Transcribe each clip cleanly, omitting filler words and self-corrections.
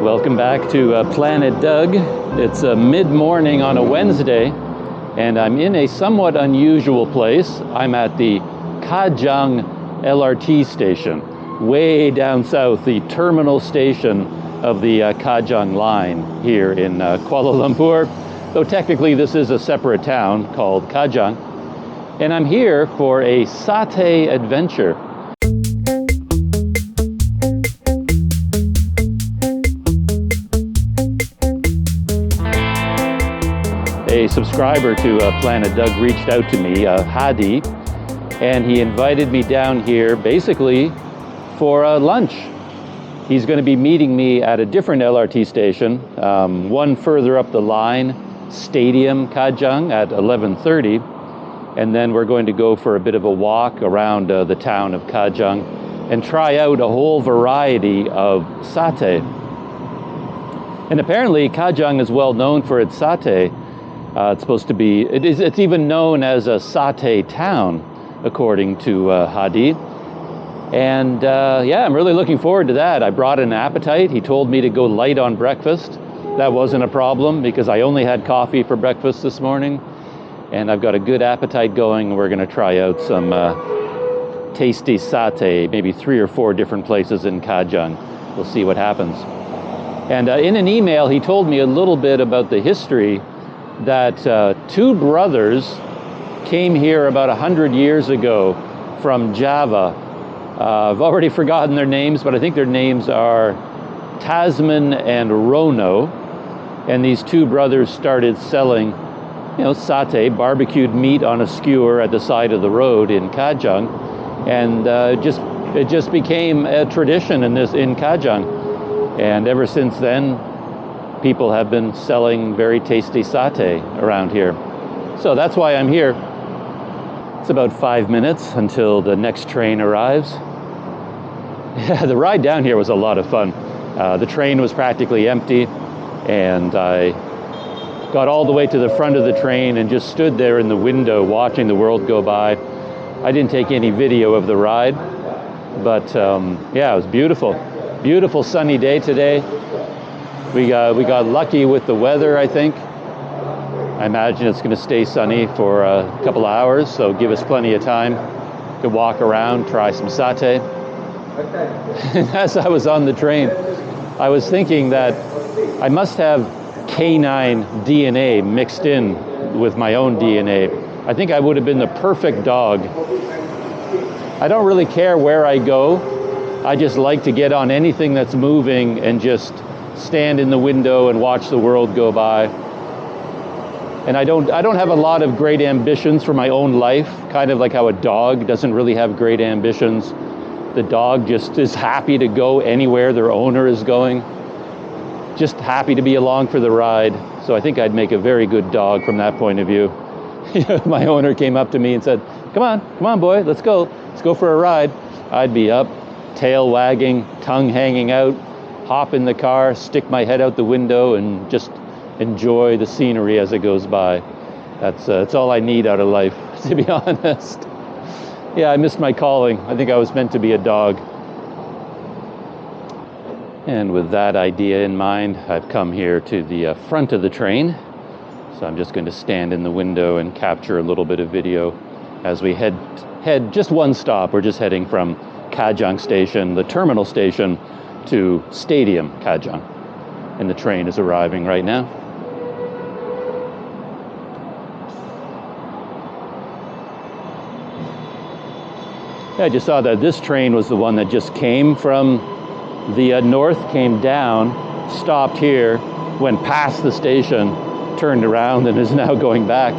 Welcome back to Planet Doug. It's mid-morning on a Wednesday, and I'm in a somewhat unusual place. I'm at the Kajang LRT station, way down south, the terminal station of the Kajang line here in Kuala Lumpur. Though technically this is a separate town called Kajang. And I'm here for a Satay adventure. A subscriber to Planet Doug reached out to me, Haji, and he invited me down here basically for lunch. He's going to be meeting me at a different LRT station, one further up the line, Stadium Kajang at 11:30, and then we're going to go for a bit of a walk around the town of Kajang and try out a whole variety of satay. And apparently Kajang is well known for its satay. It's supposed to be, it's even known as a satay town, according to Haji. And yeah, I'm really looking forward to that. I brought an appetite. He told me to go light on breakfast. That wasn't a problem because I only had coffee for breakfast this morning. And I've got a good appetite going. We're going to try out some tasty satay, maybe 3 or 4 different places in Kajang. We'll see what happens. And in an email, he told me a little bit about the history that 2 brothers came here about 100 years ago from Java. I've already forgotten their names, but I think their names are Tasman and Rono. And these 2 brothers started selling, satay, barbecued meat on a skewer at the side of the road in Kajang. And it just became a tradition in Kajang. And ever since then, people have been selling very tasty satay around here. So that's why I'm here. It's about 5 minutes until the next train arrives. Yeah, the ride down here was a lot of fun. The train was practically empty, and I got all the way to the front of the train and just stood there in the window watching the world go by. I didn't take any video of the ride, but yeah, it was beautiful. Beautiful sunny day today. We got lucky with the weather, I think. I imagine it's going to stay sunny for a couple of hours, so give us plenty of time to walk around, try some satay. And as I was on the train, I was thinking that I must have canine DNA mixed in with my own DNA. I think I would have been the perfect dog. I don't really care where I go. I just like to get on anything that's moving and just stand in the window and watch the world go by. And I don't have a lot of great ambitions for my own life, kind of like how a dog doesn't really have great ambitions. The dog just is happy to go anywhere their owner is going, just happy to be along for the ride. So I think I'd make a very good dog from that point of view. My owner came up to me and said, come on boy, let's go for a ride. I'd be up, tail wagging, tongue hanging out, hop in the car, stick my head out the window, and just enjoy the scenery as it goes by. That's all I need out of life, to be honest. Yeah, I missed my calling. I think I was meant to be a dog. And with that idea in mind, I've come here to the front of the train. So I'm just going to stand in the window and capture a little bit of video as we head just one stop. We're just heading from Kajang Station, the terminal station, to Stadium Kajang, and the train is arriving right now. Yeah, I just saw that this train was the one that just came from the north, came down, stopped here, went past the station, turned around, and is now going back.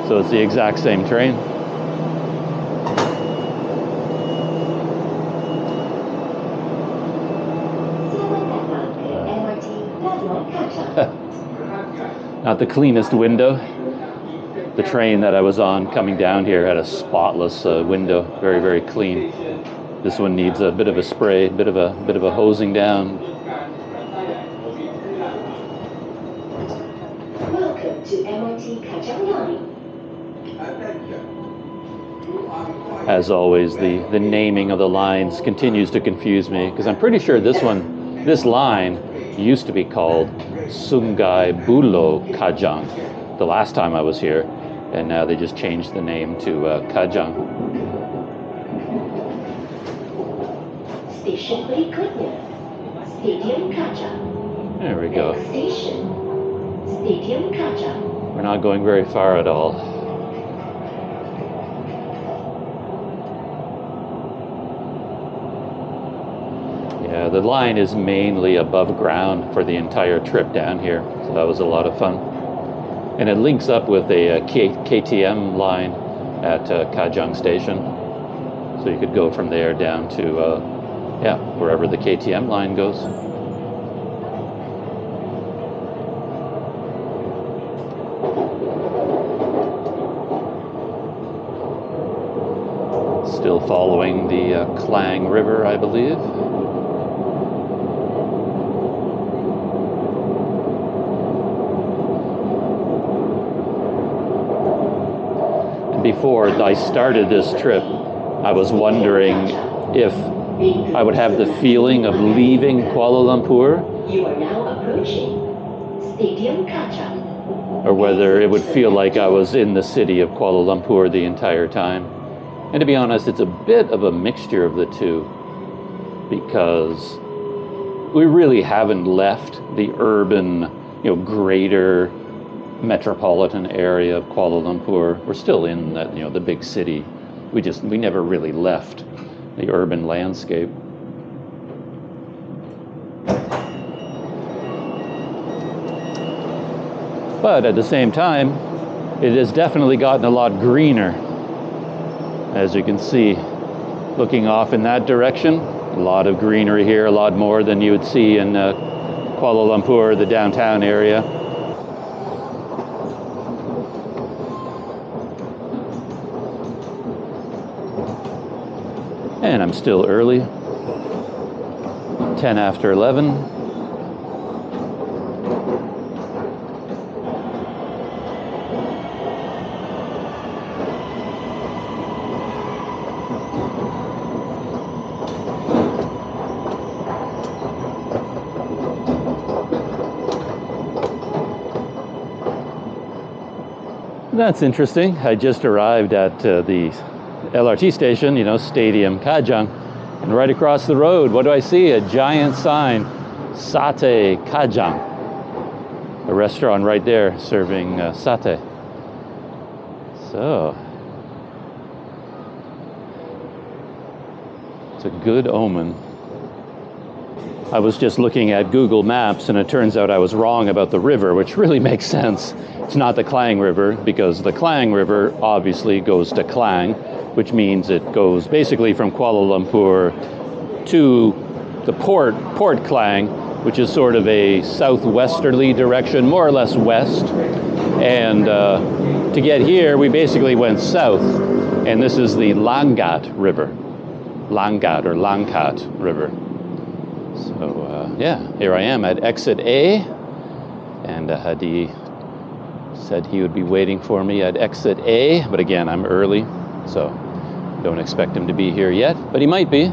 So it's the exact same train. Not the cleanest window. The train that I was on coming down here had a spotless window, very, very clean. This one needs a bit of a spray, bit of a hosing down. Welcome to MRT Kajang Line. As always, the naming of the lines continues to confuse me, because I'm pretty sure this line used to be called Sungai Buloh Kajang the last time I was here, and now they just changed the name to Kajang. Station berikutnya, Stadium Kajang. There we go. Next station, Stadium Kajang. We're not going very far at all. Yeah, the line is mainly above ground for the entire trip down here, so that was a lot of fun. And it links up with a KTM line at Kajang Station, so you could go from there down to wherever the KTM line goes. Still following the Klang River, I believe. Before I started this trip, I was wondering if I would have the feeling of leaving Kuala Lumpur, You are now approaching Stadium Kajang. or whether it would feel like I was in the city of Kuala Lumpur the entire time. And to be honest, it's a bit of a mixture of the two, because we really haven't left the urban, greater metropolitan area of Kuala Lumpur. We're still in that, the big city. We never really left the urban landscape. But at the same time, it has definitely gotten a lot greener. As you can see, looking off in that direction, a lot of greenery here, a lot more than you would see in Kuala Lumpur, the downtown area. And I'm still early, 10 after 11. That's interesting. I just arrived at the LRT station, Stadium Kajang, and right across the road, what do I see? A giant sign, Sate Kajang, a restaurant right there serving satay. So, it's a good omen. I was just looking at Google Maps, and it turns out I was wrong about the river, which really makes sense. It's not the Klang River, because the Klang River obviously goes to Klang, which means it goes basically from Kuala Lumpur to the Port Klang, which is sort of a southwesterly direction, more or less west. And to get here, we basically went south, and this is the Langat River. Langat or Langkat River. So here I am at exit A, and Haji said he would be waiting for me at exit A, but again, I'm early, so don't expect him to be here yet, but he might be.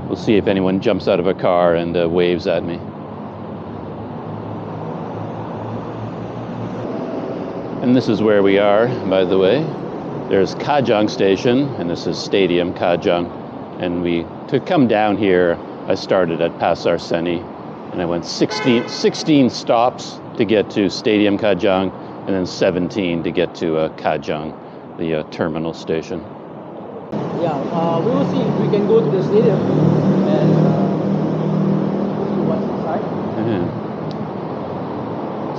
We'll see if anyone jumps out of a car and waves at me. And this is where we are, by the way. There's Kajang Station, and this is Stadium Kajang. And to come down here, I started at Pasar Seni, and I went 16 stops to get to Stadium Kajang, and then 17 to get to Kajang, the terminal station. Yeah, we will see if we can go to the stadium and see what's inside.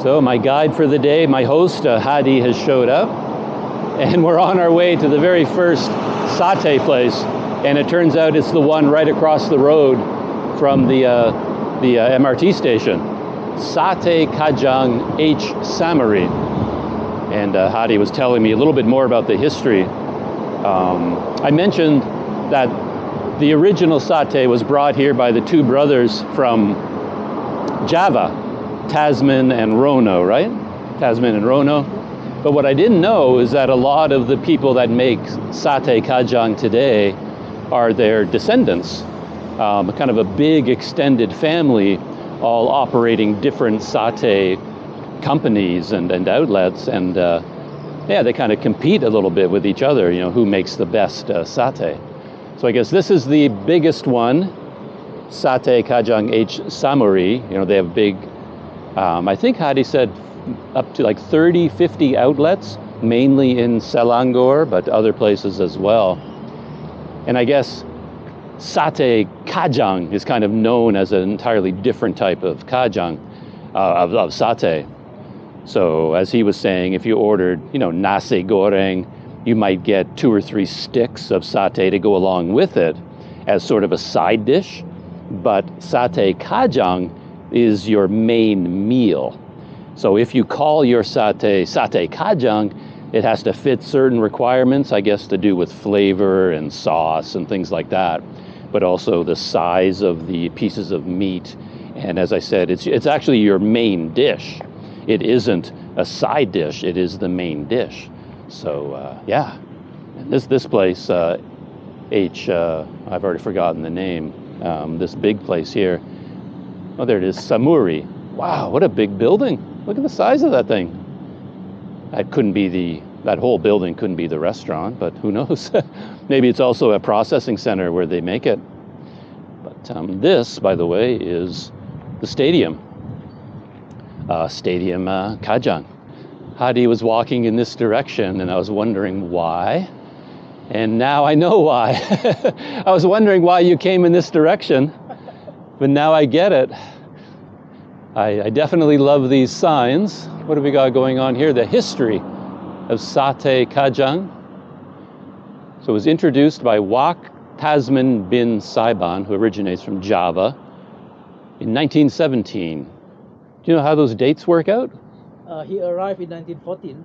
So my guide for the day, my host, Haji, has showed up, and we're on our way to the very first satay place, and it turns out it's the one right across the road from the MRT station, Sate Kajang H. Samuri. And Haji was telling me a little bit more about the history. I mentioned that the original satay was brought here by the two brothers from Java, Tasman and Rono, right? Tasman and Rono. But what I didn't know is that a lot of the people that make Sate Kajang today are their descendants. Kind of a big extended family all operating different satay companies and outlets, and yeah, they kind of compete a little bit with each other, you know, who makes the best satay. So I guess this is the biggest one, Satay Kajang H Samuri. You know, they have big, I think Haji said up to like 30, 50 outlets, mainly in Selangor, but other places as well. And I guess Satay Kajang is kind of known as an entirely different type of kajang, of satay. So as he was saying, if you ordered, you know, nasi goreng, you might get 2 or 3 sticks of satay to go along with it as sort of a side dish. But Satay Kajang is your main meal. So if you call your Satay Kajang, it has to fit certain requirements, I guess, to do with flavor and sauce and things like that, but also the size of the pieces of meat. And as I said, it's actually your main dish. It isn't a side dish, it is the main dish. So yeah, and this place, I've already forgotten the name, this big place here. Oh, there it is, Samuri. Wow, what a big building. Look at the size of that thing. That whole building couldn't be the restaurant, but who knows? Maybe it's also a processing center where they make it. But this, by the way, is the stadium. Stadium Kajang. Haji was walking in this direction, and I was wondering why. And now I know why. I was wondering why you came in this direction, but now I get it. I definitely love these signs. What have we got going on here? The history of Satay Kajang. So it was introduced by Wak Tasman bin Saiban, who originates from Java, in 1917. Do you know how those dates work out? He arrived in 1914.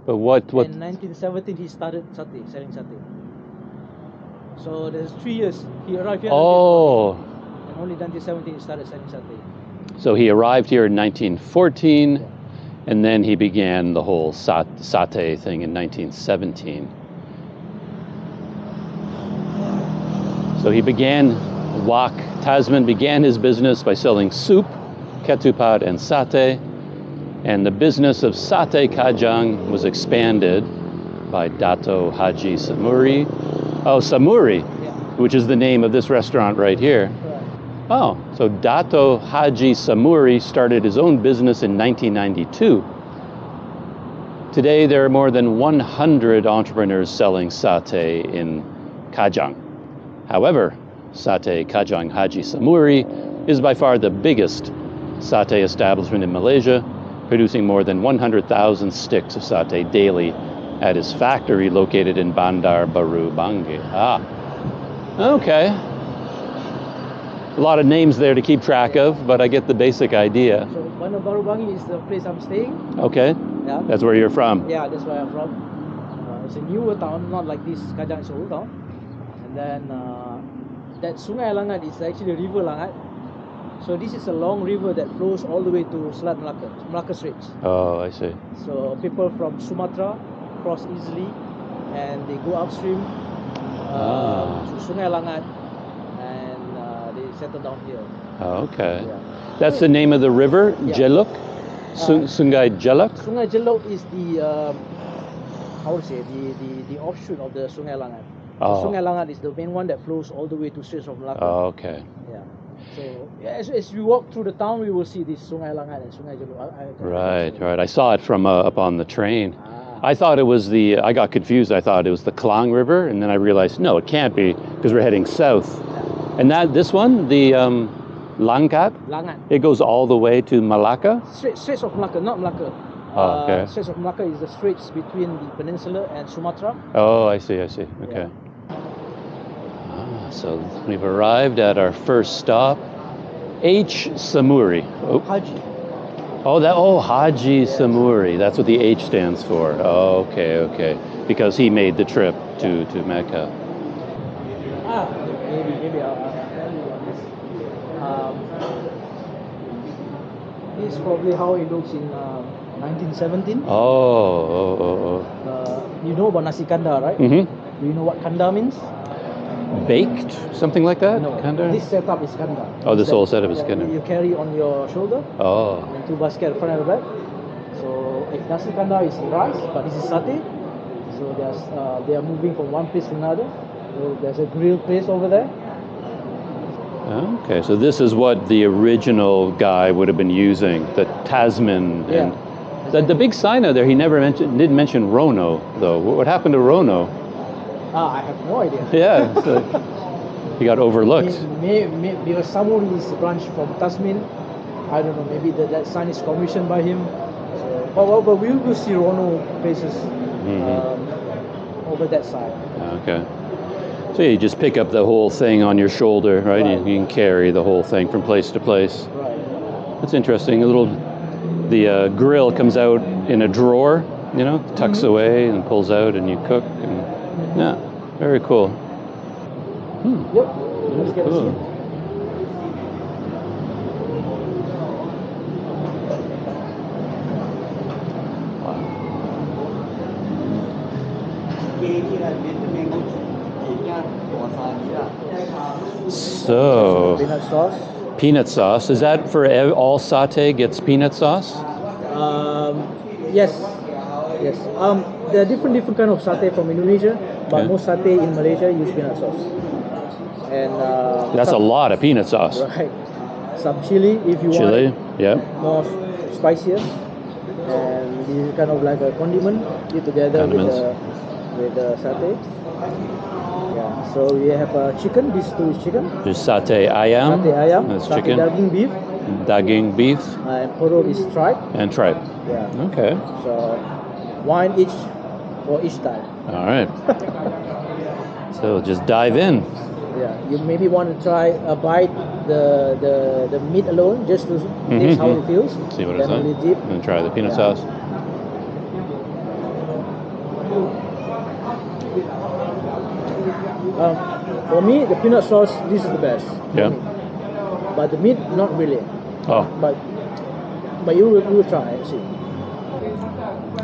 But what? In 1917, he started selling satay. So there's 3 years. He arrived here in 1914, and only 1917 he started selling satay. So he arrived here in 1914, and then he began the whole satay thing in 1917. So Wak Tasman began his business by selling soup, ketupat, and satay. And the business of Satay Kajang was expanded by Dato Haji Samuri. Oh, Samuri, which is the name of this restaurant right here. Oh, so Dato Haji Samuri started his own business in 1992. Today, there are more than 100 entrepreneurs selling satay in Kajang. However, Satay Kajang Haji Samuri is by far the biggest satay establishment in Malaysia, producing more than 100,000 sticks of satay daily at his factory located in Bandar Baru, Bangui. Ah, okay. A lot of names there to keep track of, but I get the basic idea. So Bandar Baru Bangui is the place I'm staying. Okay. Yeah. That's where you're from. Yeah, that's where I'm from. It's a newer town, not like this Kajang is old town. And then that Sungai Langat is actually River Langat. So this is a long river that flows all the way to Selat Malacca Straits. Oh, I see. So people from Sumatra cross easily, and they go upstream to Sungai Langat, and they settle down here. Oh, okay. Yeah. That's the name of the river, Yeah. Jeluk? Sungai Jeluk? Sungai Jeluk is the the offshoot of the Sungai Langat. Oh. Sungai Langat is the main one that flows all the way to Straits of Malacca. Oh, okay. Yeah. So as we walk through the town, we will see this Sungai Langat and Sungai Jeluk. Right. I saw it from up on the train. Ah. I thought it was I got confused. I thought it was the Klang River, and then I realized, no, it can't be, because we're heading south. Yeah. And this one, the Langat, it goes all the way to Malacca? Straits of Malacca, not Malacca. Oh, okay. Straits of Malacca is the straits between the peninsula and Sumatra. Oh, I see. Okay. Yeah. So we've arrived at our first stop, H. Samuri. Oh. Haji. Haji Samuri. That's what the H stands for. Oh, okay. Because he made the trip to Mecca. Maybe I'll tell you on this. This is probably how it looks in 1917. Oh. You know about nasi kandar, right? Mm-hmm. Do you know what kandar means? baked, something like that? No, Kanda? this setup is kanda. Oh, this whole setup is Yeah, kanda. You carry on your shoulder, Oh, and two basket front and back. So if nasi kanda is rice, but this is satay. So they are moving from one place to another. So there's a grill place over there. okay. So this is what the original guy would have been using, the Tasman. Yeah. And the big sign out there, he never didn't mention Rono, though. What happened to Rono? I have no idea. Yeah, so he got overlooked. Because Samuri is branched from Tasman. I don't know, maybe that sign is commissioned by him. So, but we will see Rono places over that side. Okay. So you just pick up the whole thing on your shoulder, right? Right. You can carry the whole thing from place to place. Right. That's interesting. The grill comes out in a drawer, you know, tucks away and pulls out, and you cook. And yeah, very cool. Yep. Let's get a Cool. seat. So, Peanut sauce. peanut sauce. Is that for all satay gets peanut sauce? Yes. Yes. There are different kind of satay from Indonesia, but Yeah. most satay in Malaysia use peanut sauce. And That's a lot of peanut sauce. Right. Some chili if you Chili, want yeah. more spicier. And this is kind of like a condiment put together Condiments. with the satay. Yeah. So we have chicken. This two is chicken. There's satay ayam. Satay ayam. That's Satay chicken. daging beef. Daging beef And poro is tripe. and tripe. Yeah. Okay. So one each for each type. All right. So just dive in. Yeah, you maybe want to try a bite the meat alone just to taste how it feels. See what it's Then like. only dip. And try the peanut Yeah. sauce. For me, the peanut sauce, this is the best. for Yeah. me. But the meat, not really. Oh, But you will try and see.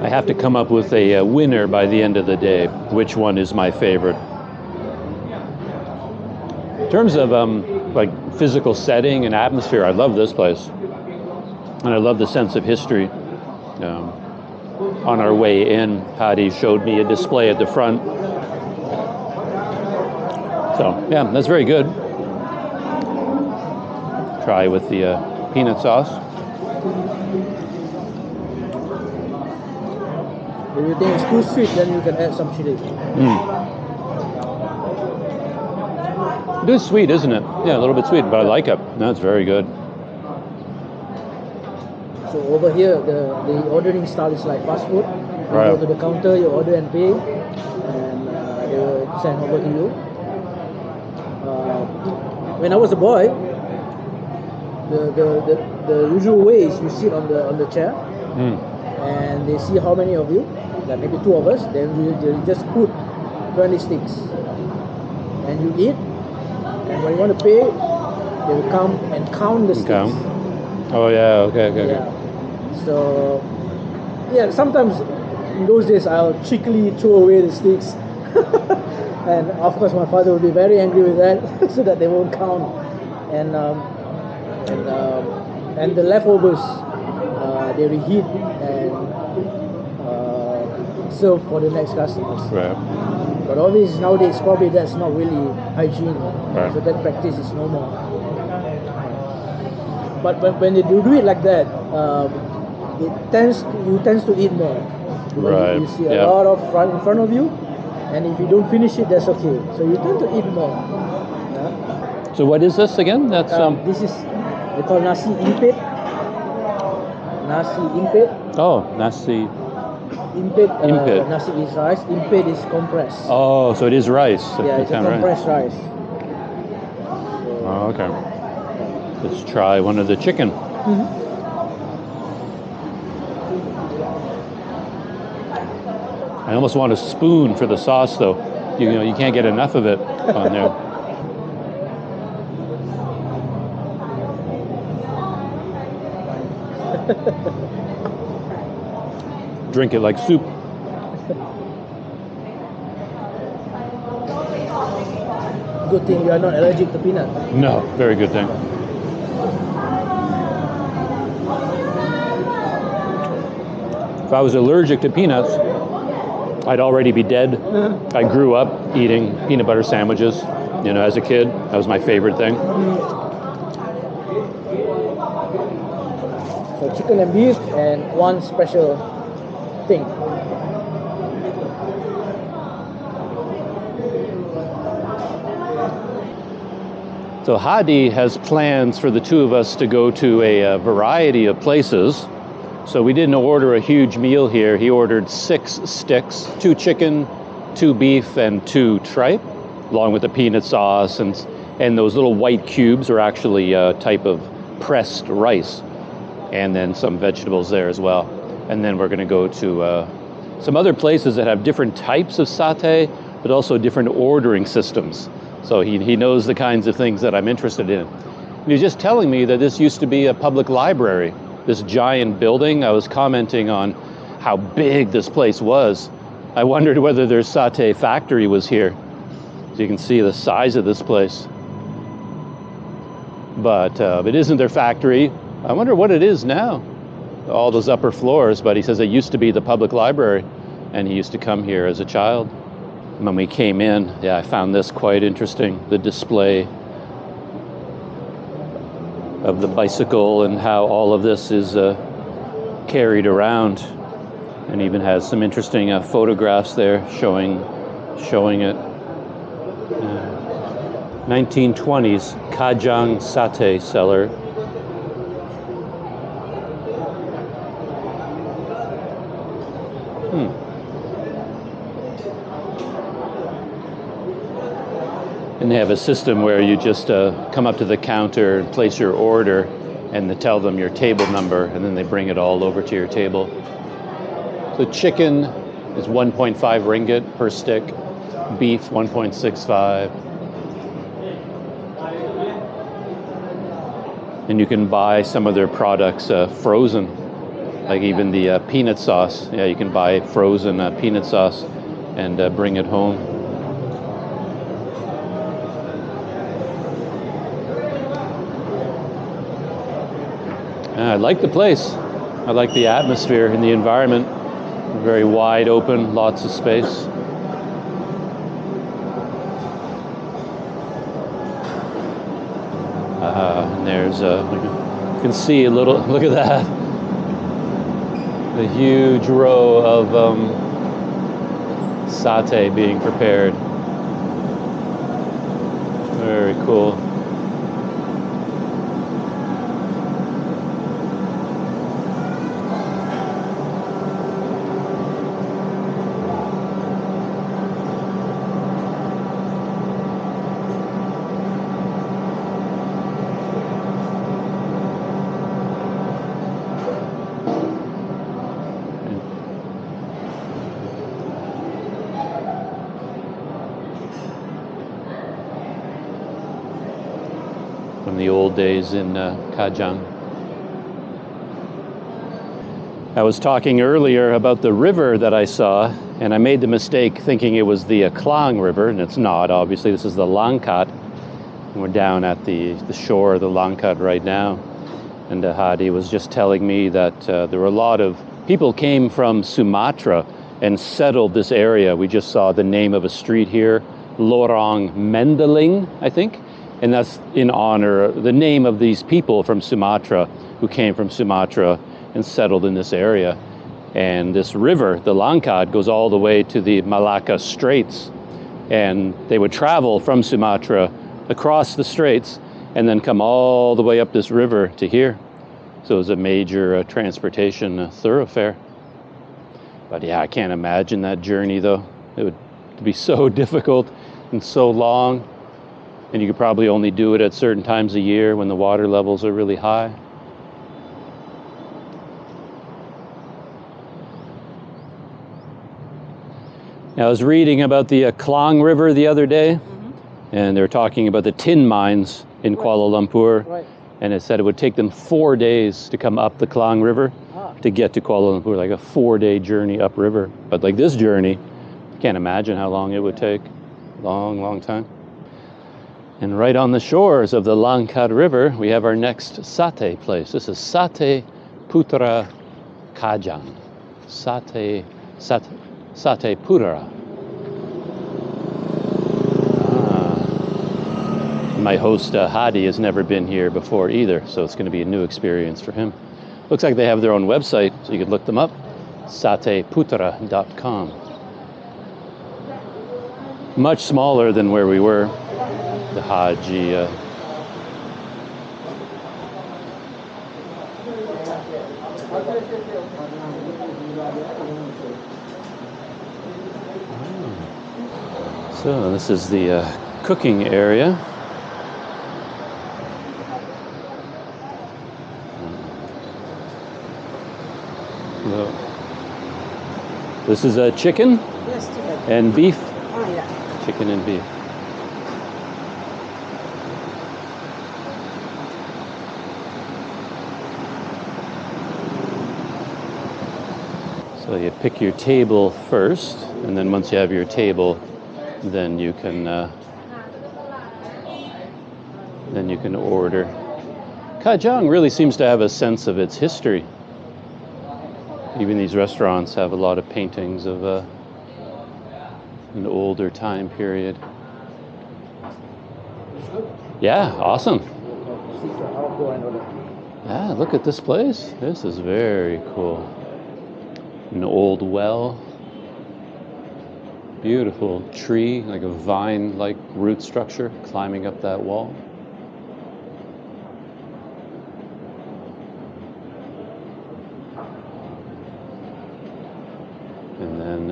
I have to come up with a winner by the end of the day. Which one is my favorite? In terms of like physical setting and atmosphere, I love this place, and I love the sense of history. On our way in, Haji showed me a display at the front. So yeah, that's very good. Try with the peanut sauce. If you think it's too sweet, then you can add some chili. It is sweet, isn't it? Yeah, a little bit sweet, but I like it. That's very good. So over here, the ordering style is like fast food. You Right. go to the counter, you order and pay, and they will send over to you. When I was a boy, the usual way is you sit on the chair, and they see how many of you, like maybe two of us, then they just put 20 sticks, and you eat, and when you want to pay, they will come and count the sticks. Count. Oh yeah, okay. Yeah. So, yeah, sometimes in those days I'll cheekily throw away the sticks. And of course my father will be very angry with that, so that they won't count. And the leftovers, they reheat and serve for the next customers. Right. But obviously nowadays probably that's not really hygiene. Right. So that practice is no more. But when you do it like that, you tends to eat more. Because Right. You see a Yeah. lot of in front of you, and if you don't finish it, that's okay. So you tend to eat more. Yeah? So what is this again? That's This is they call nasi impit. Nasi impit. oh, nasi. Impit. Impit. Nasi is rice. Impit is compressed. Oh, so it is rice. Yeah, it's a Kind of compressed rice. Oh, okay. Let's try one of the chicken. I almost want a spoon for the sauce, though. You know, you can't get enough of it on there. Drink it like soup. So, 1 good thing you are not allergic to peanut. No, very good thing. If I was allergic to peanuts, I'd already be dead. I grew up eating peanut butter sandwiches, you know, as a kid. That was my favorite thing. So chicken and beef and one special thing. So Haji has plans for the two of us to go to a variety of places. So we didn't order a huge meal here. He ordered 6 sticks, 2 chicken, 2 beef, and 2 tripe, along with the peanut sauce. And those little white cubes are actually a type of pressed rice. And then some vegetables there as well. And then we're going to go to some other places that have different types of satay, but also different ordering systems. So he knows the kinds of things that I'm interested in. And he was just telling me that this used to be a public library, this giant building. I was commenting on how big this place was. I wondered whether their satay factory was here. So you can see the size of this place. But it isn't their factory. I wonder what it is now. All those upper floors, but he says it used to be the public library, and he used to come here as a child. When we came in, yeah, I found this quite interesting, the display of the bicycle and how all of this is carried around, and even has some interesting photographs there showing it. 1920s Kajang satay cellar. And they have a system where you just come up to the counter and place your order and tell them your table number, and then they bring it all over to your table. So chicken is 1.5 ringgit per stick, beef 1.65. And you can buy some of their products frozen, like even the peanut sauce. Yeah, you can buy frozen peanut sauce and bring it home. I like the place. I like the atmosphere and the environment. Very wide open, lots of space. And there's you can see a little, look at that. The huge row of satay being prepared. Very cool. From the old days in Kajang. I was talking earlier about the river that I saw, and I made the mistake thinking it was the Klang River, and it's not. Obviously, this is the Langkat. And we're down at the shore of the Langkat right now. And Haji was just telling me that there were a lot of people came from Sumatra and settled this area. We just saw the name of a street here, Lorong Mendeling, I think. And that's in honor of the name of these people from Sumatra who came from Sumatra and settled in this area. And this river, the Langkat, goes all the way to the Malacca Straits. And they would travel from Sumatra across the straits and then come all the way up this river to here. So it was a major transportation thoroughfare. But yeah, I can't imagine that journey though. It would be so difficult and so long. And you could probably only do it at certain times of year when the water levels are really high. Now, I was reading about the Klang River the other day, and they were talking about the tin mines in Kuala Lumpur. Right. And it said it would take them 4 days to come up the Klang River to get to Kuala Lumpur, like a 4-day journey upriver. But like this journey, I can't imagine how long it would take. Long, long time. And right on the shores of the Langkat River, we have our next satay place. This is Sate Putra Kajang. Sate Putra. My host, Haji, has never been here before either, so it's going to be a new experience for him. Looks like they have their own website, so you could look them up. sateputra.com. Much smaller than where we were. The Haji. So this is the cooking area. This is a chicken? Yes, chicken. And beef? Oh, yeah. Chicken and beef. So you pick your table first, and then once you have your table, then you can order. Kajang really seems to have a sense of its history. Even these restaurants have a lot of paintings of an older time period. Yeah, awesome. Ah, look at this place. This is very cool. An old well. Beautiful tree, like a vine-like root structure climbing up that wall. And then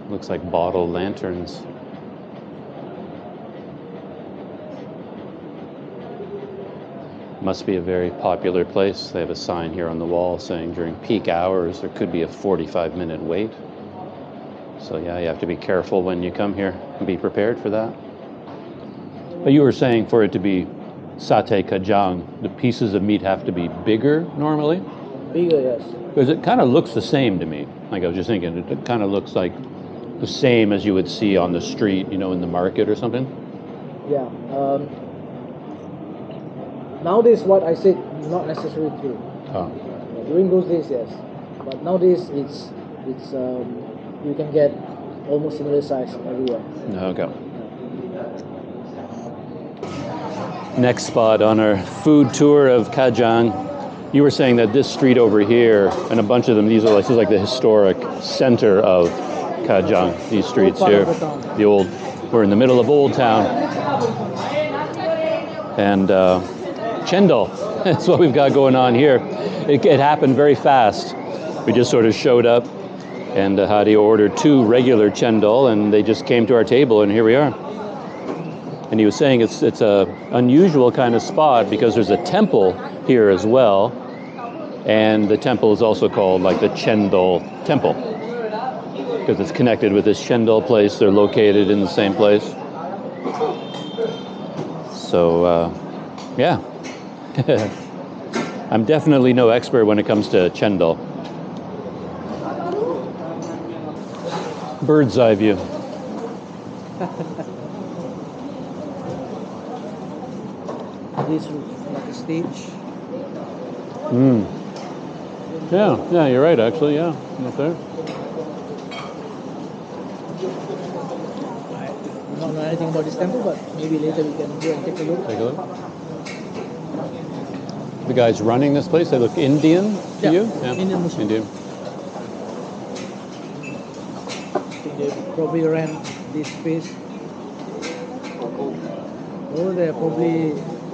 looks like bottle lanterns. Must be a very popular place. They have a sign here on the wall saying during peak hours there could be a 45-minute wait. So yeah, you have to be careful when you come here and be prepared for that. But you were saying for it to be Sate Kajang, the pieces of meat have to be bigger normally? Bigger, yes. Because it kind of looks the same to me. Like I was just thinking, it kind of looks like the same as you would see on the street, you know, in the market or something. Yeah. Nowadays, what I said, not necessarily true. Oh. During those days, yes. But nowadays, it's you can get almost similar size everywhere. Okay. Next spot on our food tour of Kajang. You were saying that this street over here, and a bunch of them, this is like the historic center of Kajang, these streets here. The old, we're in the middle of Old Town. And chendol, that's what we've got going on here. It happened very fast. We just sort of showed up, and Haji ordered 2 regular chendol, and they just came to our table, and here we are. And he was saying it's a unusual kind of spot because there's a temple here as well, and the temple is also called like the Chendol Temple because it's connected with this chendol place. They're located in the same place. So yeah, I'm definitely no expert when it comes to chendol. Bird's eye view. This is like a stage. Yeah, you're right, actually, yeah. Up there. I don't know anything about this temple, but maybe later we can go and take a look. Take a look. The guys running this place, they look Indian to you? Yeah, Indian Muslim. Indian. I think they probably ran this space. Oh, they're probably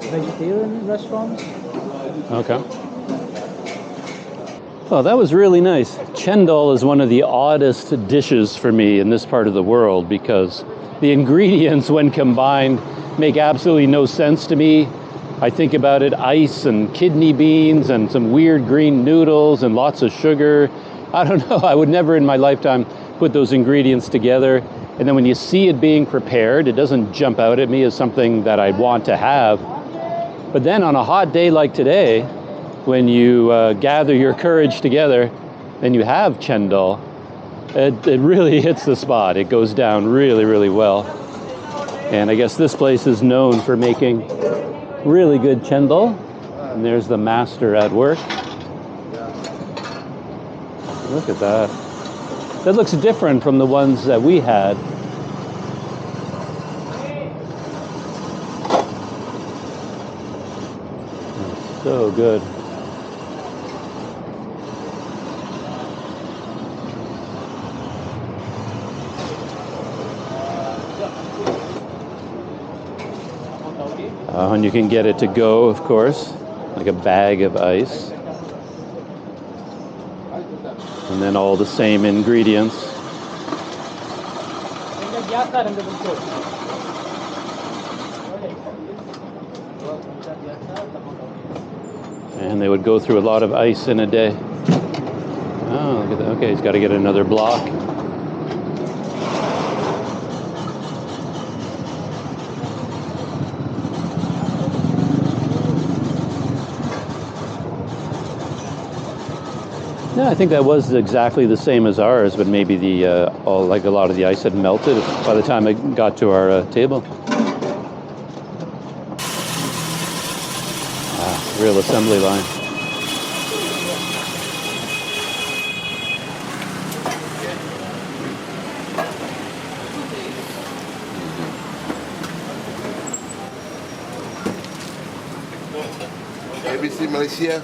vegetarian restaurants. Okay. Oh, that was really nice. Chendol is one of the oddest dishes for me in this part of the world because the ingredients, when combined, make absolutely no sense to me. I think about it, ice and kidney beans and some weird green noodles and lots of sugar. I don't know, I would never in my lifetime put those ingredients together. And then when you see it being prepared, it doesn't jump out at me as something that I'd want to have. But then on a hot day like today, when you gather your courage together and you have chendol, it really hits the spot. It goes down really, really well. And I guess this place is known for making really good chendol. And there's the master at work. Look at that. That looks different from the ones that we had. It's so good. And you can get it to go, of course, like a bag of ice. And then all the same ingredients. And they would go through a lot of ice in a day. Oh, look at that. Okay, he's got to get another block. Yeah, I think that was exactly the same as ours, but maybe the like a lot of the ice had melted by the time it got to our table. Real assembly line. ABC Malaysia.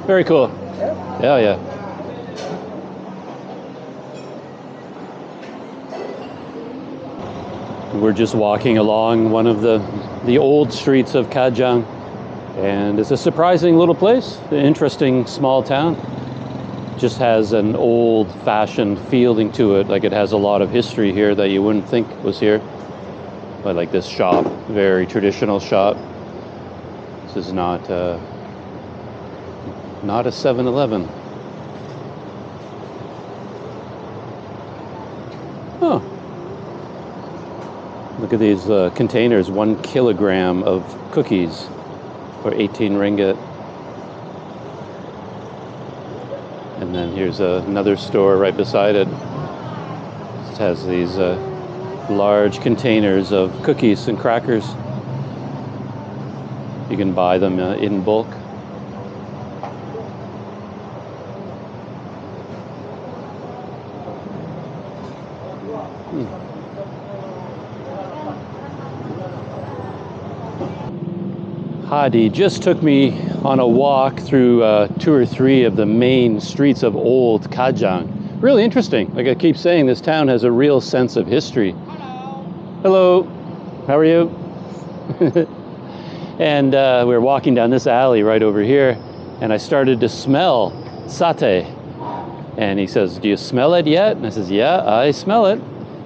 Very cool. Yeah, yeah. We're just walking along one of the old streets of Kajang, and it's a surprising little place, an interesting small town. Just has an old-fashioned feeling to it, like it has a lot of history here that you wouldn't think was here. But like this shop, very traditional shop. This is not a 7-Eleven. Oh. Look at these containers, 1 kilogram of cookies for 18 ringgit. And then here's another store right beside it. It has these large containers of cookies and crackers. You can buy them in bulk. Haji just took me on a walk through 2 or 3 of the main streets of old Kajang. Really interesting. Like I keep saying, this town has a real sense of history. Hello. How are you? And we were walking down this alley right over here, and I started to smell satay. And he says, "Do you smell it yet?" And I says, "Yeah, I smell it."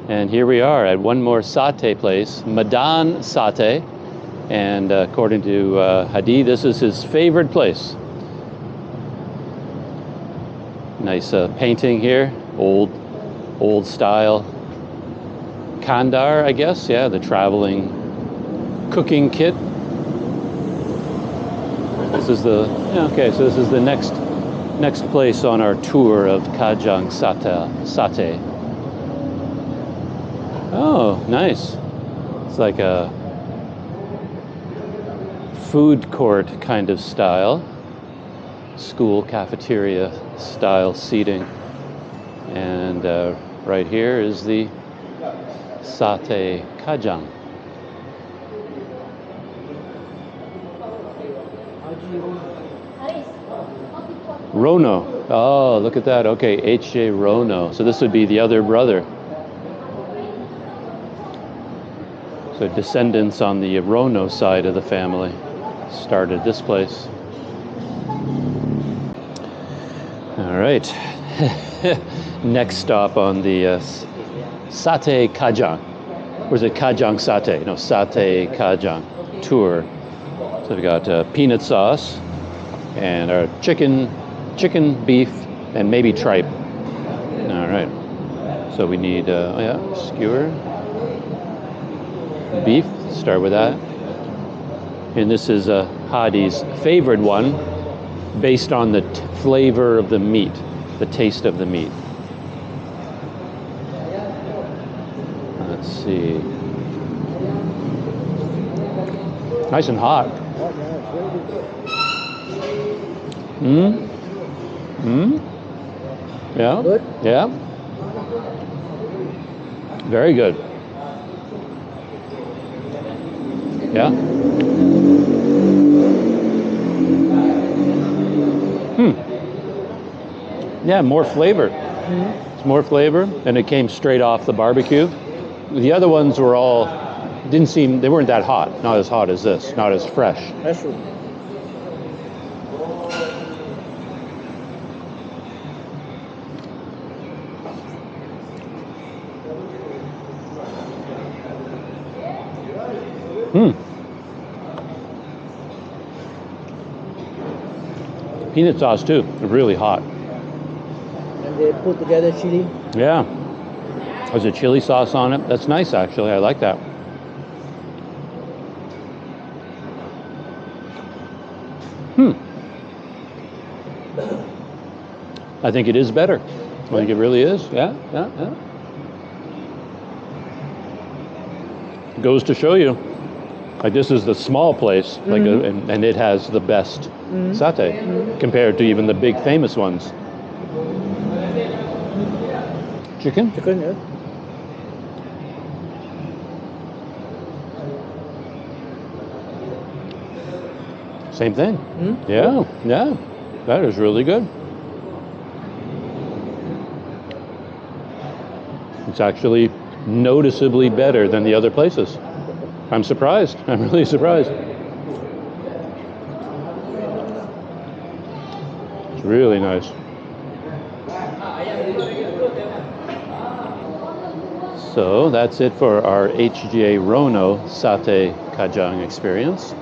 And here we are at one more satay place, Madan Satay. And according to Haji, this is his favorite place. Nice painting here, old style. Kandar, I guess, yeah, the traveling cooking kit. This is the, okay, so this is the next place on our tour of Kajang Satay. Oh, nice. It's like a food court kind of style, school cafeteria style seating. And right here is the Sate Kajang. Rono. Oh, look at that. Okay, H.J. Rono. So this would be the other brother. So descendants on the Rono side of the family started this place. All right. Next stop on the Sate Kajang. Or is it Kajang Sate? No, Sate Kajang tour. So we've got peanut sauce and our chicken, beef, and maybe tripe. All right. So we need, skewer, beef. Start with that. And this is Hadi's favorite one, based on the flavor of the meat, the taste of the meat. Let's see. Nice and hot. Yeah. Good? Yeah. Very good. Yeah. Yeah, more flavor. It's more flavor, and it came straight off the barbecue. The other ones were all, they weren't that hot. Not as hot as this, not as fresh. That's true. Peanut sauce too, really hot. And they put together chili. Yeah. There's a chili sauce on it. That's nice, actually. I like that. I think it is better. I think it really is. Yeah. Goes to show you. Like, this is the small place, like, and it has the best satay compared to even the big famous ones. Chicken? Chicken, yeah. Same thing. Yeah. That is really good. It's actually noticeably better than the other places. I'm surprised. I'm really surprised. It's really nice. So that's it for our HGA Rono Sate Kajang experience.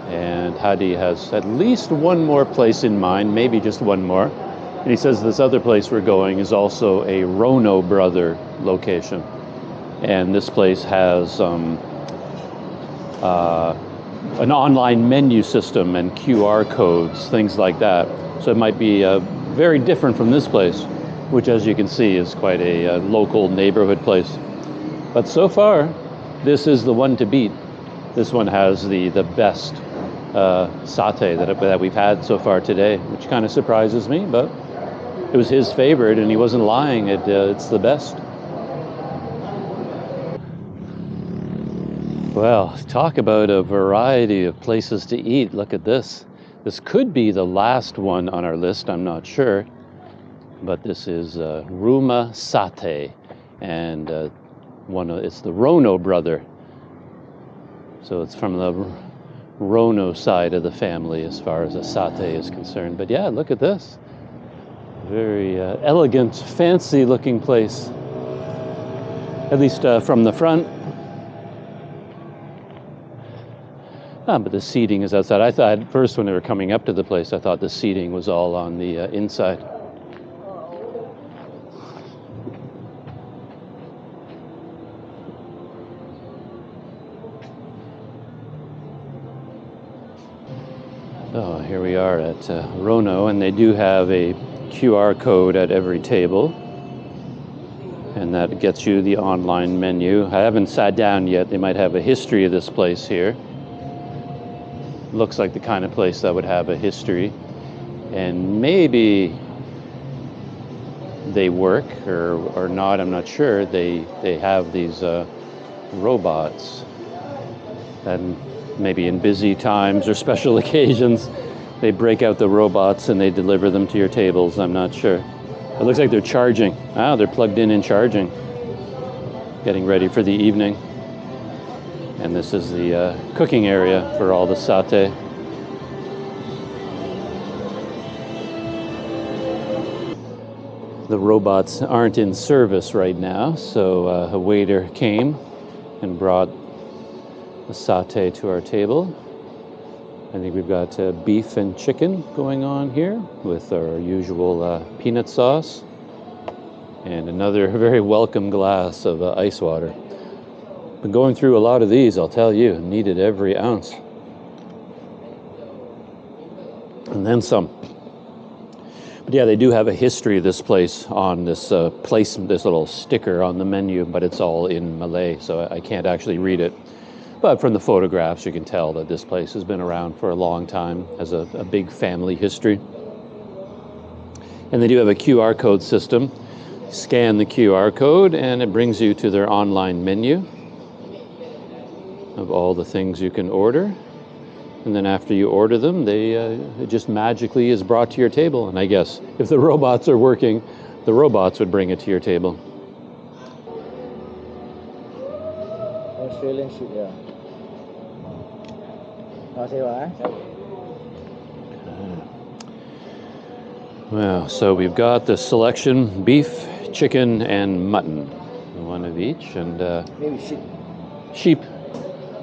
And Haji has at least one more place in mind, maybe just one more. And he says this other place we're going is also a Rono brother location. And this place has an online menu system and QR codes, things like that. So it might be very different from this place, which, as you can see, is quite a local neighborhood place. But so far, this is the one to beat. This one has the best satay that we've had so far today, which kind of surprises me, but it was his favorite, and he wasn't lying. It's the best. Well, talk about a variety of places to eat. Look at this. This could be the last one on our list, I'm not sure. But this is Ruma Satay, and it's the Rono brother. So it's from the Rono side of the family as far as a satay is concerned. But yeah, look at this. Very elegant, fancy looking place. At least from the front. But the seating is outside. I thought at first when they were coming up to the place, I thought the seating was all on the inside. Oh, here we are at Rono, and they do have a QR code at every table. And that gets you the online menu. I haven't sat down yet. They might have a history of this place here. Looks like the kind of place that would have a history. And maybe they work or not, I'm not sure. They have these robots. And maybe in busy times or special occasions, they break out the robots and they deliver them to your tables. I'm not sure. It looks like they're charging. Ah, they're plugged in and charging. Getting ready for the evening. And this is the cooking area for all the satay. The robots aren't in service right now, so a waiter came and brought the satay to our table. I think we've got beef and chicken going on here with our usual peanut sauce and another very welcome glass of ice water. Been going through a lot of these, I'll tell you, needed every ounce. And then some. But yeah, they do have a history of this place on this this little sticker on the menu, but it's all in Malay, so I can't actually read it. But from the photographs, you can tell that this place has been around for a long time, has a big family history. And they do have a QR code system. Scan the QR code, and it brings you to their online menu of all the things you can order. And then after you order them, it just magically is brought to your table. And I guess if the robots are working, the robots would bring it to your table. Australian sheep, yeah. Well, so we've got the selection: beef, chicken, and mutton. One of each, and maybe sheep. Sheep.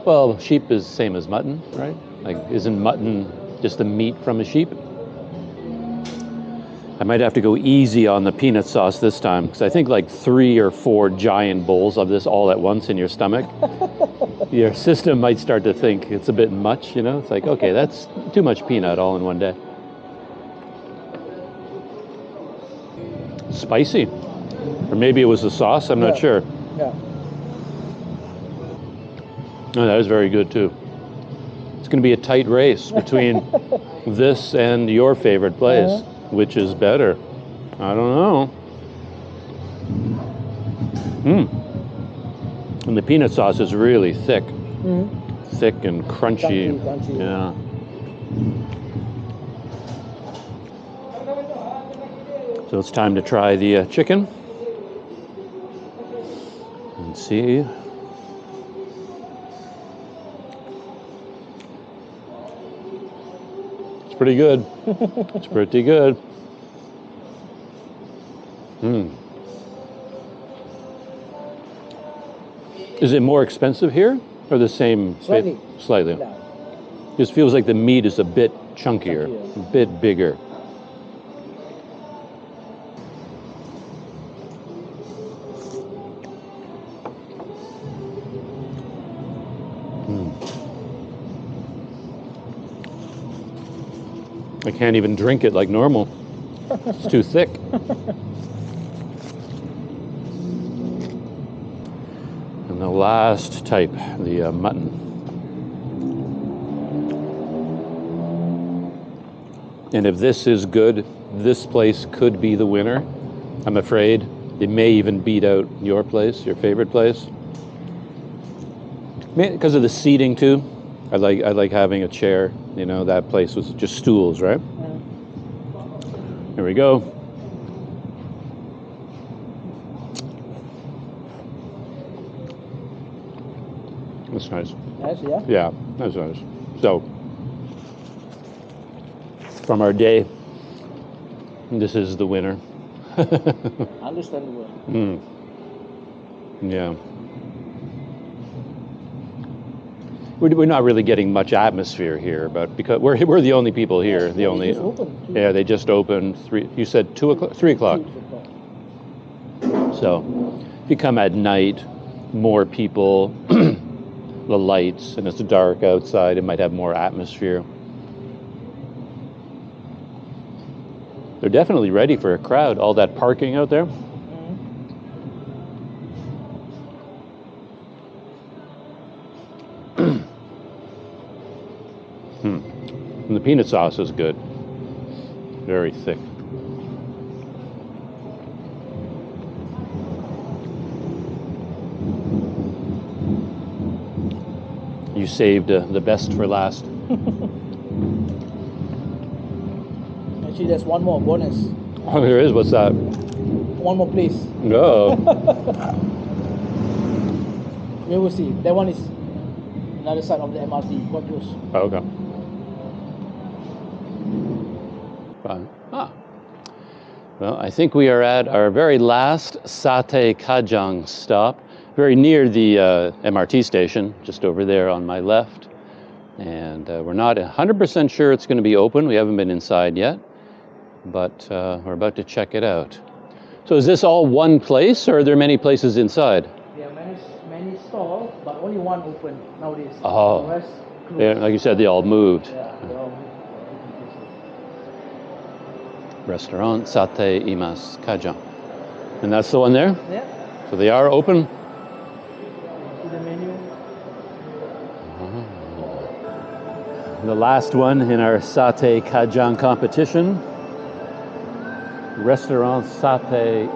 Well, sheep is same as mutton, right? Like, isn't mutton just the meat from a sheep? I might have to go easy on the peanut sauce this time, because I think like 3 or 4 giant bowls of this all at once in your stomach, your system might start to think it's a bit much, you know? It's like, okay, that's too much peanut all in one day. Spicy. Or maybe it was the sauce, I'm not sure. Yeah. Oh, that is very good too. It's going to be a tight race between this and your favorite place. Which is better? I don't know. And the peanut sauce is really thick. Thick and crunchy. Crunchy. Yeah. So it's time to try the chicken. And see. Pretty good. It's pretty good. Is it more expensive here or the same? Slightly. Slightly. Yeah. Just feels like the meat is a bit chunkier. A bit bigger. I can't even drink it like normal. It's too thick. And the last type, the mutton. And if this is good, this place could be the winner. I'm afraid it may even beat out your place, your favorite place. Because of the seating too. I like having a chair. You know, that place was just stools, right? Here we go. That's nice. Nice, yeah? Yeah, that's nice. So, from our day, this is the winner. Understandable. Yeah. We're not really getting much atmosphere here, but because we're the only people here, the only. Just opened. Yeah, they just opened 3. You said 2 o'clock, 3 o'clock. So, if you come at night, more people, the lights, and it's dark outside, it might have more atmosphere. They're definitely ready for a crowd. All that parking out there. And the peanut sauce is good. Very thick. You saved the best for last. Actually, there's one more bonus. Oh, there is? What's that? One more place. No. We will see. That one is another side of the MRT. Quite close. Oh, okay. Fine. Well, I think we are at our very last Sate Kajang stop, very near the MRT station, just over there on my left. And we're not 100% sure it's going to be open. We haven't been inside yet, but we're about to check it out. So is this all one place, or are there many places inside? There are many stalls, but only one open nowadays. Oh, The rest closed. yeah, like you said, they all moved. Yeah, they all moved. Restaurant Sate Imas Kajang. And that's the one there? Yeah. So they are open? See the menu. The last one in our Sate Kajang competition. Restaurant Sate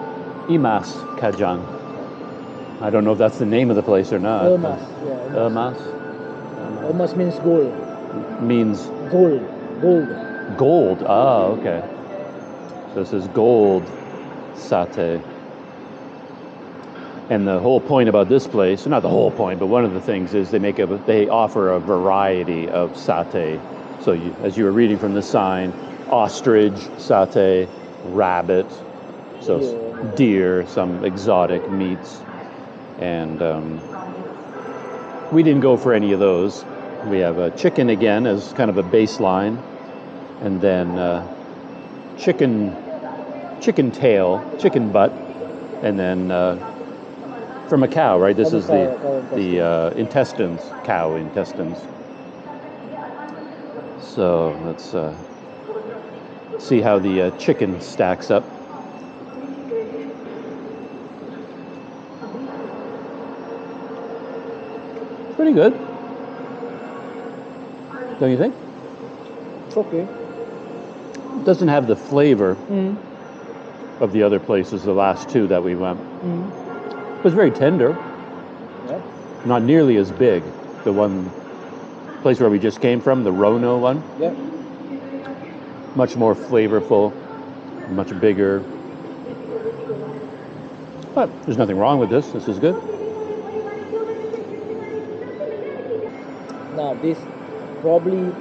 Imas Kajang. I don't know if that's the name of the place or not. Emas. Yeah, Emas? Emas means gold. Means Gold. gold. Ah, okay. So this is gold satay. And the whole point about this place, not the whole point, but one of the things is they offer a variety of satay. So as you were reading from the sign, ostrich satay, rabbit, so deer, some exotic meats. And we didn't go for any of those. We have a chicken again as kind of a baseline, and then chicken tail, chicken butt, and then from a cow, right? This is the intestines, cow intestines. So let's see how the chicken stacks up. Pretty good, don't you think? It's okay. It doesn't have the flavor of the other places, the last two that we went. It was very tender. Yeah. Not nearly as big. The one place where we just came from, the Rono one. Yeah. Much more flavorful, much bigger. But there's nothing wrong with this. This is good. Now this probably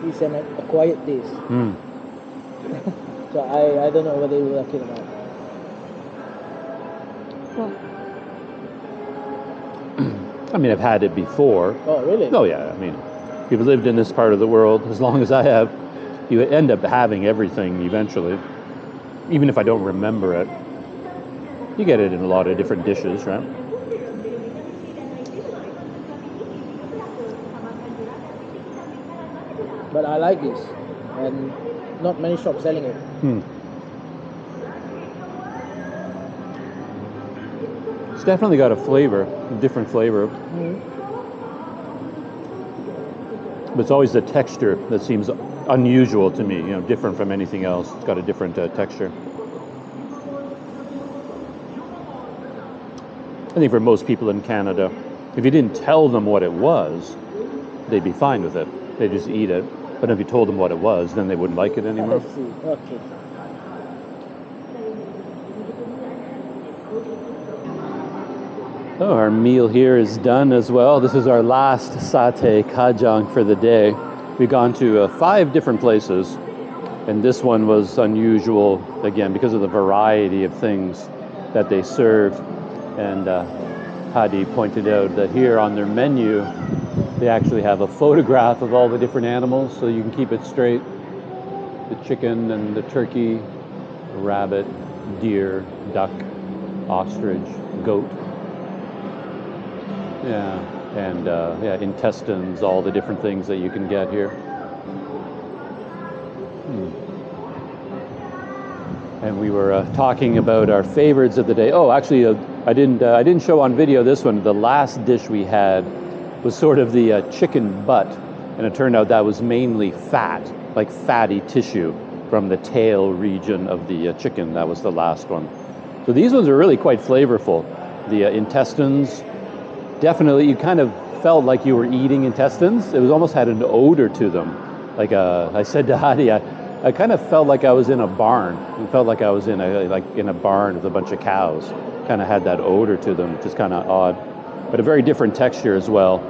is an acquired taste. So I don't know whether you like it or not. I mean, I've had it before. Oh, really? Oh, yeah. I mean, if you've lived in this part of the world as long as I have, you end up having everything eventually. Even if I don't remember it. You get it in a lot of different dishes, right? But I like this, and not many shops selling it. It's definitely got a flavor, a different flavor. But it's always the texture that seems unusual to me, different from anything else. It's got a different texture. I think for most people in Canada, if you didn't tell them what it was, they'd be fine with it. They'd just eat it. But if you told them what it was, then they wouldn't like it anymore. I see. Okay. Oh, our meal here is done as well. This is our last Sate Kajang for the day. We've gone to 5 different places, and this one was unusual, again, because of the variety of things that they serve. And Haji pointed out that here on their menu, they actually have a photograph of all the different animals, so you can keep it straight. The chicken and the turkey, rabbit, deer, duck, ostrich, goat. Yeah, and intestines, all the different things that you can get here. And we were talking about our favorites of the day. Oh, actually, I didn't show on video this one. The last dish we had was sort of the chicken butt, and it turned out that was mainly fat, like fatty tissue from the tail region of the chicken. That was the last one. So these ones are really quite flavorful. The intestines, definitely, you kind of felt like you were eating intestines. It was almost had an odor to them. Like I said to Haji, I kind of felt like I was in a barn. It felt like I was in a barn with a bunch of cows. Kind of had that odor to them, which is kind of odd. But a very different texture as well.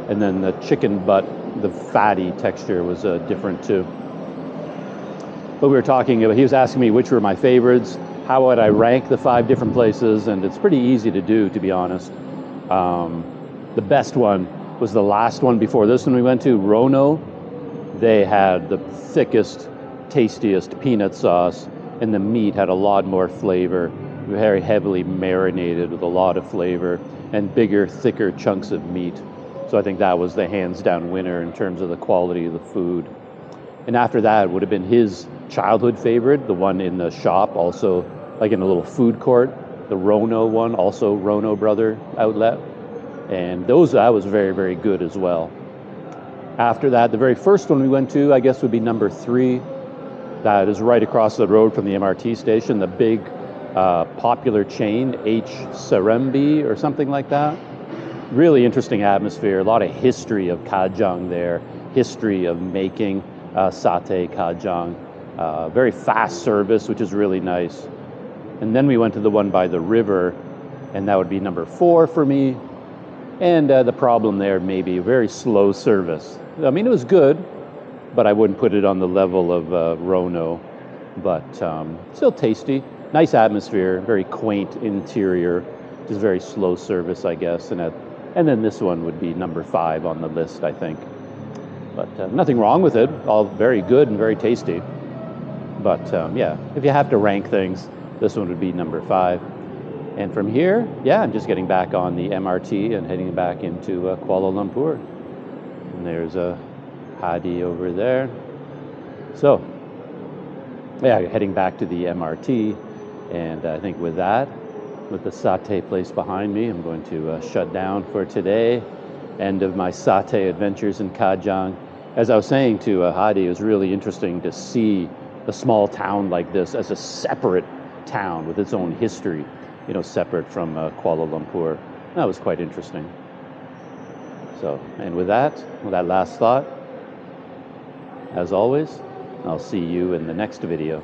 And then the chicken butt, the fatty texture was different too. But we were talking about, he was asking me which were my favorites, how would I rank the 5 different places, and it's pretty easy to do, to be honest. The best one was the last one before this one we went to, Rono. They had the thickest, tastiest peanut sauce, and the meat had a lot more flavor, very heavily marinated with a lot of flavor, and bigger, thicker chunks of meat. So I think that was the hands-down winner in terms of the quality of the food. And after that would have been his childhood favorite, the one in the shop, also like in a little food court, the Rono one, also Rono Brother outlet. And that was very, very good as well. After that, the very first one we went to, I guess, would be number 3. That is right across the road from the MRT station, the big popular chain, H. Sarembi or something like that. Really interesting atmosphere, a lot of history of Kajang there, history of making satay Kajang. Very fast service, which is really nice. And then we went to the one by the river, and that would be number 4 for me. And the problem there may be very slow service. I mean, it was good, but I wouldn't put it on the level of Rono. But still tasty, nice atmosphere, very quaint interior, just very slow service, I guess. And then this one would be number 5 on the list, I think. But nothing wrong with it, all very good and very tasty. But yeah, if you have to rank things, this one would be number 5. And from here, yeah, I'm just getting back on the MRT and heading back into Kuala Lumpur. And there's a Haji over there. So, yeah, heading back to the MRT. And I think with that, with the satay place behind me, I'm going to shut down for today. End of my satay adventures in Kajang. As I was saying to Haji, it was really interesting to see a small town like this as a separate town with its own history, you know, separate from Kuala Lumpur. That was quite interesting. So, and with that last thought, as always, I'll see you in the next video.